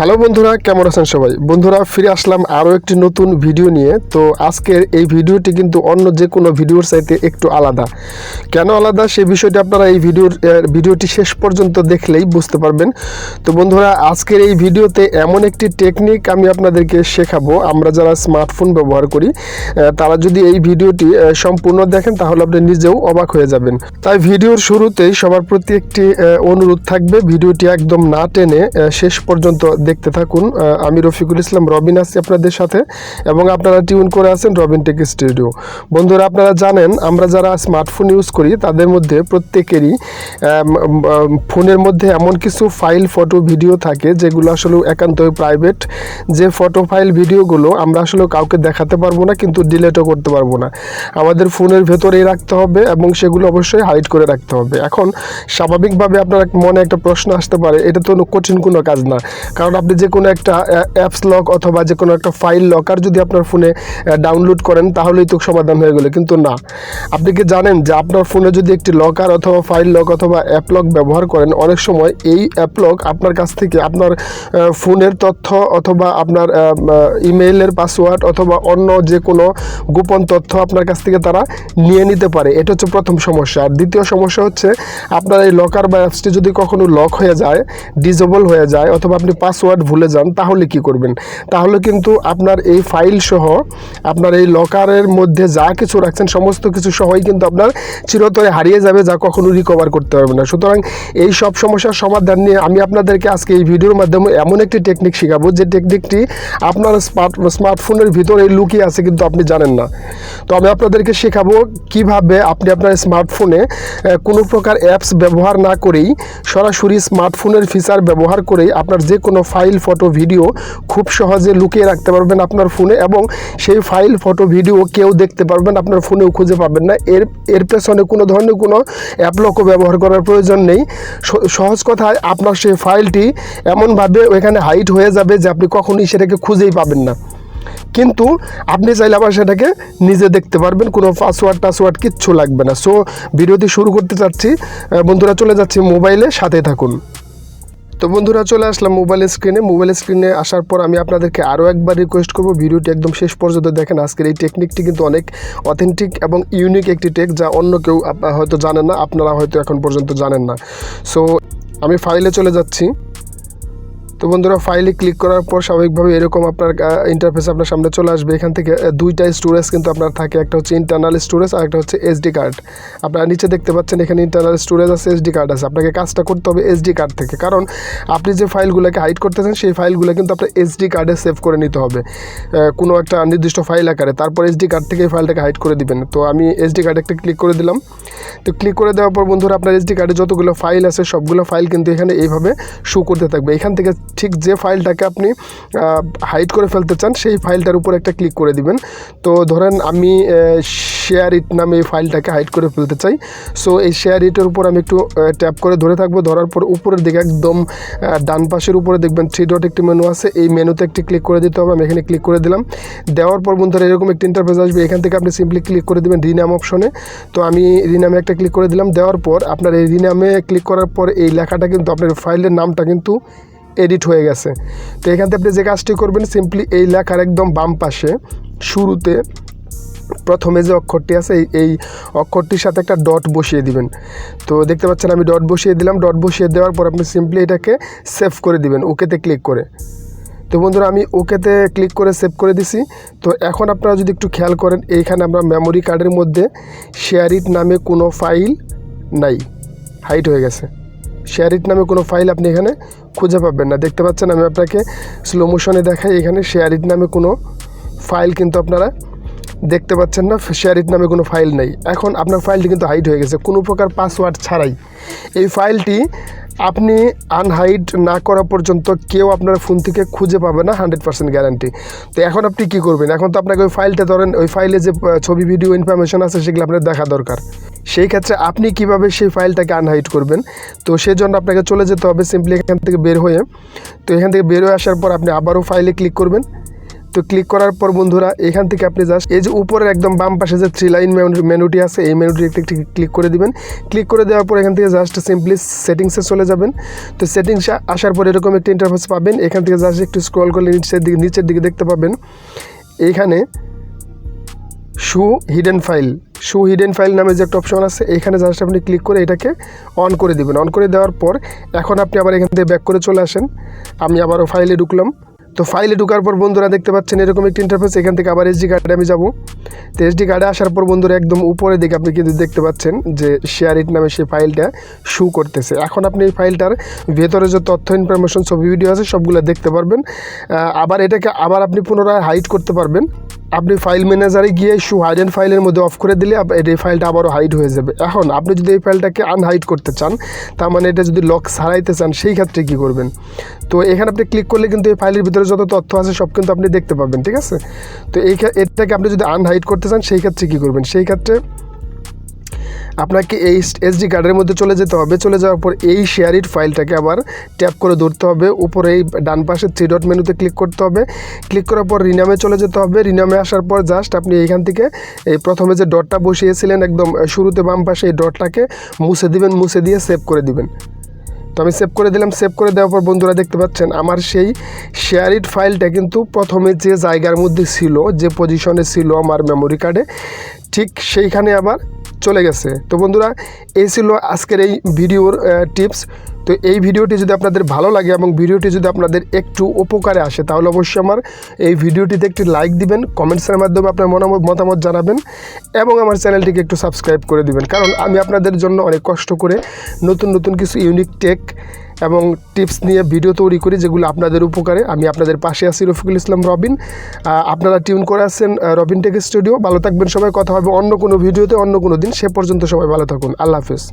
Hello বন্ধুরা, কেমন আছেন সবাই? বন্ধুরা, ফিরে আসলাম আরও একটি নতুন ভিডিও নিয়ে। তো আজকের এই ভিডিওটি কিন্তু অন্য যে কোনো ভিডিওর চাইতে একটু আলাদা। কেন আলাদা সেই বিষয়টি আপনারা এই ভিডিওটি শেষ পর্যন্ত দেখলেই বুঝতে পারবেন। তো বন্ধুরা, আজকের এই ভিডিওতে এমন একটি টেকনিক আমি আপনাদেরকে শেখাবো। আমরা যারা স্মার্টফোন ব্যবহার করি তারা যদি এই ভিডিওটি সম্পূর্ণ দেখেন তাহলে আপনি নিজেও অবাক হয়ে যাবেন। তাই ভিডিওর শুরুতেই সবার প্রতি একটি অনুরোধ থাকবে, ভিডিওটি একদম না টেনে শেষ পর্যন্ত দেখতে থাকুন। আমি রফিকুল ইসলাম রবিন আছি আপনাদের সাথে, এবং আপনারা টিউন করে আছেন রবিন টেক স্টুডিও। বন্ধুরা, আপনারা জানেন আমরা যারা স্মার্টফোন ইউজ করি তাদের মধ্যে প্রত্যেকেরই ফোনের মধ্যে এমন কিছু ফাইল, ফটো, ভিডিও থাকে যেগুলো আসলে একান্তই প্রাইভেট। যে ফটো, ফাইল, ভিডিওগুলো আমরা আসলে কাউকে দেখাতে পারবো না, কিন্তু ডিলিটও করতে পারবো না। আমাদের ফোনের ভেতরেই রাখতে হবে এবং সেগুলো অবশ্যই হাইড করে রাখতে হবে। এখন স্বাভাবিকভাবে আপনার মনে একটা প্রশ্ন আসতে পারে, এটা তো কঠিন কোনো কাজ না, কারণ আপনি যে কোনো একটা অ্যাপস লক অথবা যে কোনো একটা ফাইল লকার যদি আপনার ফোনে ডাউনলোড করেন তাহলেই তো সমাধান হয়ে গেল। কিন্তু না, আপনি কি জানেন যে আপনার ফোনে যদি একটি লকার অথবা ফাইল লক অথবা অ্যাপ লক ব্যবহার করেন, অনেক সময় এই অ্যাপ লক আপনার কাছ থেকে আপনার ফোনের তথ্য অথবা আপনার ইমেইলের পাসওয়ার্ড অথবা অন্য যে কোনো গোপন তথ্য আপনার কাছ থেকে তারা নিয়ে নিতে পারে। এটা হচ্ছে প্রথম সমস্যা। আর দ্বিতীয় সমস্যা হচ্ছে, আপনার এই লকার বা অ্যাপসটি যদি কখনো লক হয়ে যায়, ডিসেবল হয়ে যায় অথবা আপনি পাসওয়ার্ড ভুলে যান, তাহলে কি করবেন? তাহলে কিন্তু আপনার এই ফাইল সহ আপনার এই লকারের মধ্যে যা কিছু রাখছেন সমস্ত কিছু সহই কিন্তু আপনার চিরতরে হারিয়ে যাবে, যা কখনো রিকভার করতে পারবে না। সুতরাং এই সব সমস্যার সমাধান নিয়ে আমি আপনাদেরকে আজকে এই ভিডিওর মাধ্যমে এমন একটি টেকনিক শেখাবো যে টেকনিকটি আপনার স্মার্টফোনের ভিতরে লুকিয়ে আছে কিন্তু আপনি জানেন না। তো আমি আপনাদেরকে শেখাবো কিভাবে আপনি আপনার স্মার্টফোনে কোনো প্রকার অ্যাপস ব্যবহার না করেই সরাসরি স্মার্টফোনের ফিচার ব্যবহার করেই আপনার যে কোনো ফাইল, ফটো, ভিডিও খুব সহজে লুকিয়ে রাখতে পারবেন আপনার ফোনে, এবং সেই ফাইল, ফটো, ভিডিও কেউ দেখতে পারবেন, আপনার ফোনেও খুঁজে পাবেন না। এর পেছনে কোনো ধরনের কোনো অ্যাপ লকও ব্যবহার করার প্রয়োজন নেই। সহজ কথায় আপনার সেই ফাইলটি এমনভাবে ওইখানে হাইড হয়ে যাবে যে আপনি কখনোই সেটাকে খুঁজেই পাবেন না, কিন্তু আপনি চাইলে আবার সেটাকে নিজে দেখতে পারবেন। কোনো পাসওয়ার্ড কিচ্ছু লাগবে না। সো ভিডিওটি শুরু করতে চাচ্ছি। বন্ধুরা, চলে যাচ্ছি মোবাইলে, সাথে থাকুন। তো বন্ধুরা, চলে আসলাম মোবাইল স্ক্রিনে আসার পর আমি আপনাদেরকে আরও একবার রিকোয়েস্ট করব, ভিডিওটি একদম শেষ পর্যন্ত দেখেন। আজকের এই টেকনিকটি কিন্তু অনেক অথেন্টিক এবং ইউনিক একটি টেক, যা অন্য কেউ হয়তো জানেন না, আপনারা হয়তো এখন পর্যন্ত জানেন না। সো আমি ফাইলে চলে যাচ্ছি। তো বন্ধুরা, ফাইলে ক্লিক করার পর স্বাভাবিকভাবে এরকম আপনার ইন্টারফেস আপনার সামনে চলে আসবে। এখান থেকে দুইটা স্টোরেজ কিন্তু আপনার থাকে, একটা হচ্ছে ইন্টারনাল স্টোরেজ আর একটা হচ্ছে এসডি কার্ড। আপনারা নিচে দেখতে পাচ্ছেন এখানে ইন্টারনাল স্টোরেজ আছে, এসডি কার্ড আছে। আপনাকে কাজটা করতে হবে এসডি কার্ড থেকে, কারণ আপনি যে ফাইলগুলোকে হাইড করতেছেন সেই ফাইলগুলো কিন্তু আপনার এসডি কার্ডে সেভ করে নিতে হবে কোনো একটা নির্দিষ্ট ফাইল আকারে। তারপর এসডি কার্ড থেকে এই ফাইলটাকে হাইড করে দিবেন। তো আমি এসডি কার্ডে একটা ক্লিক করে দিলাম। তো ক্লিক করে দেওয়ার পর বন্ধুরা, আপনার এসডি কার্ডে যতগুলো ফাইল আছে সবগুলো ফাইল কিন্তু এখানে এইভাবে শো করতে থাকবে। এখান থেকে ঠিক যে ফাইলটাকে আপনি হাইড করে ফেলতে চান সেই ফাইলটার উপর একটা ক্লিক করে দিবেন। তো ধরেন আমি শেয়ার ইট নামে এই ফাইলটাকে হাইড করে ফেলতে চাই। সো এই শেয়ার ইটের উপর আমি একটু ট্যাপ করে ধরে থাকবো। ধরার পর উপরের দিকে একদম ডান পাশের উপরে দেখবেন 3 ডট একটি মেনু আছে, এই মেনুতে একটি ক্লিক করে দিতে হবে। আমি এখানে ক্লিক করে দিলাম। দেওয়ার পর বন্ধুরা এরকম একটি ইন্টারফেস আসবে। এখান থেকে আপনি সিম্পলি ক্লিক করে দেবেন রিনাম অপশনে। তো আমি রিনামে একটা ক্লিক করে দিলাম। দেওয়ার পর আপনার এই রিনামে ক্লিক করার পর এই লেখাটা কিন্তু আপনার ফাইলের নামটা কিন্তু এডিট হয়ে গেছে। তো এখান থেকে আপনি যে কাজটি করবেন, সিম্পলি এই লেখার একদম বাম পাশে শুরুতে প্রথমে যে অক্ষরটি আছে এই অক্ষরটির সাথে একটা ডট বসিয়ে দিবেন। তো দেখতে পাচ্ছেন আমি ডট বসিয়ে দিলাম। ডট বসিয়ে দেওয়ার পর আপনি সিম্পলি এটাকে সেভ করে দিবেন ওকেতে ক্লিক করে। তো বন্ধুরা, আমি ওকেতে ক্লিক করে সেভ করে দিছি। তো এখন আপনারা যদি একটু খেয়াল করেন, এইখানে আমরা মেমোরি কার্ডের মধ্যে শেয়ার ইট নামে কোনো ফাইল নাই, হাইড হয়ে গেছে। শেয়ার ইট নামে কোনো ফাইল আপনি এখানে খুঁজে পাবেন না। দেখতে পাচ্ছেন আমি আপনাকে স্লো মোশনে দেখাই, এখানে শেয়ার ইট নামে কোনো ফাইল কিন্তু আপনারা দেখতে পাচ্ছেন না। শেয়ার ইট নামে কোনো ফাইল নেই। এখন আপনার ফাইলটি কিন্তু হাইড হয়ে গেছে কোনো প্রকার পাসওয়ার্ড ছাড়াই। এই ফাইলটি আপনি আনহাইড না করা পর্যন্ত কেউ আপনার ফোন থেকে খুঁজে পাবে না, 100% গ্যারান্টি। তো এখন আপনি কি করবেন? এখন তো আপনাকে ওই ফাইলটা ধরেন, ওই ফাইলে যে ছবি, ভিডিও, ইনফরমেশন আছে সেগুলো আপনার দেখা দরকার। সেই ক্ষেত্রে আপনি কিভাবে সেই ফাইলটাকে আনহাইড করবেন? তো সেই জন্য আপনাকে চলে যেতে হবে সিম্পলি এখান থেকে বের হয়ে। তো এখান থেকে বের হয়ে আসার পর আপনি আবারও ফাইলে ক্লিক করবেন। তো ক্লিক করার পর বন্ধুরা এখান থেকে আপনি জাস্ট এই যে উপরের একদম বাম পাশে যে 3 লাইন মেনুটি আছে এই মেনুটি ক্লিক করে দিবেন। ক্লিক করে দেওয়ার পর এখান থেকে জাস্ট সিম্পলি সেটিংসে চলে যাবেন। তো সেটিংসে আসার পর এরকম একটা ইন্টারফেস পাবেন। এখান থেকে জাস্ট একটু স্ক্রল করলে নিচের দিকে দেখতে পাবেন এইখানে শো হিডেন ফাইল নামে যে একটা অপশন আছে এখানে জাস্ট আপনি ক্লিক করে এটাকে অন করে দিবেন। অন করে দেওয়ার পর এখন আপনি আবার এখান থেকে ব্যাক করে চলে আসেন। আমি আবারও ফাইলে ঢুকলাম। তো ফাইলে ঢোকার পর বন্ধুরা দেখতে পাচ্ছেন এরকম একটি ইন্টারফেস। এখান থেকে আবার এসডি কার্ডে আমি যাব। তো এসডি কার্ডে আসার পর বন্ধুরা একদম উপরে দিকে আপনি কিন্তু দেখতে পাচ্ছেন যে শেয়ার ইট নামে সেই ফাইলটা শো করতেছে। এখন আপনি এই ফাইলটার ভেতরে যে তথ্য ইনফরমেশন ছবি ভিডিও আছে সবগুলো দেখতে পারবেন। আবার এটাকে আবার আপনি পুনরায় হাইড করতে পারবেন। আপনি ফাইল ম্যানেজারে গিয়ে শো হাইডেন ফাইলের মধ্যে অফ করে দিলে এই ফাইলটা আবারও হাইড হয়ে যাবে। এখন আপনি যদি এই ফাইলটাকে আনহাইড করতে চান, তার মানে এটা যদি লক ছাড়াইতে চান, সেই ক্ষেত্রে কী করবেন? তো এখানে আপনি ক্লিক করলে কিন্তু এই ফাইলের ভিতরে যত তথ্য আছে সব কিন্তু আপনি দেখতে পাবেন, ঠিক আছে? তো এটাকে আপনি যদি আনহাইড করতে চান সেই ক্ষেত্রে কী করবেন? সেই ক্ষেত্রে আপনাকে এই এসডি কার্ডের মধ্যে চলে যেতে হবে। চলে যাওয়ার পর এই শেয়ার ইট ফাইলটাকে আবার ট্যাপ করে ধরতে হবে। উপরে এই ডান পাশে 3 ডট মেনুতে ক্লিক করতে হবে। ক্লিক করার পর রিনামে চলে যেতে হবে। রিনামে আসার পর জাস্ট আপনি এইখান থেকে এই প্রথমে যে ডটটা বসিয়েছিলেন একদম শুরুতে বাম পাশে এই ডটটাকে মুছে দিবেন। মুছে দিয়ে সেভ করে দিবেন। তো আমি সেভ করে দিলাম। সেভ করে দেওয়ার পর বন্ধুরা দেখতে পাচ্ছেন আমার সেই শেয়ার ইট ফাইলটা কিন্তু প্রথমে যে জায়গার মধ্যে ছিল, যে পজিশনে ছিল আমার মেমোরি কার্ডে, ঠিক সেইখানে আবার চলে গেছে। তো বন্ধুরা এই ছিল আজকের এই ভিডিওর টিপস। তো এই ভিডিওটি যদি আপনাদের ভালো লাগে এবং ভিডিওটি যদি আপনাদের একটু উপকারে আসে তাহলে অবশ্যই আমার এই ভিডিওটিতে একটি লাইক দিবেন, কমেন্টসের মাধ্যমে আপনার মতামত জানাবেন এবং আমার চ্যানেলটিকে একটু সাবস্ক্রাইব করে দিবেন। কারণ আমি আপনাদের জন্য অনেক কষ্ট করে নতুন কিছু ইউনিক টেক এবং টিপস নিয়ে ভিডিও তৈরি করি যেগুলো আপনাদের উপকারে। আমি আপনাদের পাশে আছি, রফিকুল ইসলাম রবিন। আপনারা টিউন করে আছেন রবিন টেক স্টুডিও। ভালো থাকবেন সবাই। কথা হবে অন্য কোনো ভিডিওতে অন্য কোনো দিন। সে পর্যন্ত সবাই ভালো থাকুন। আল্লাহ হাফেজ।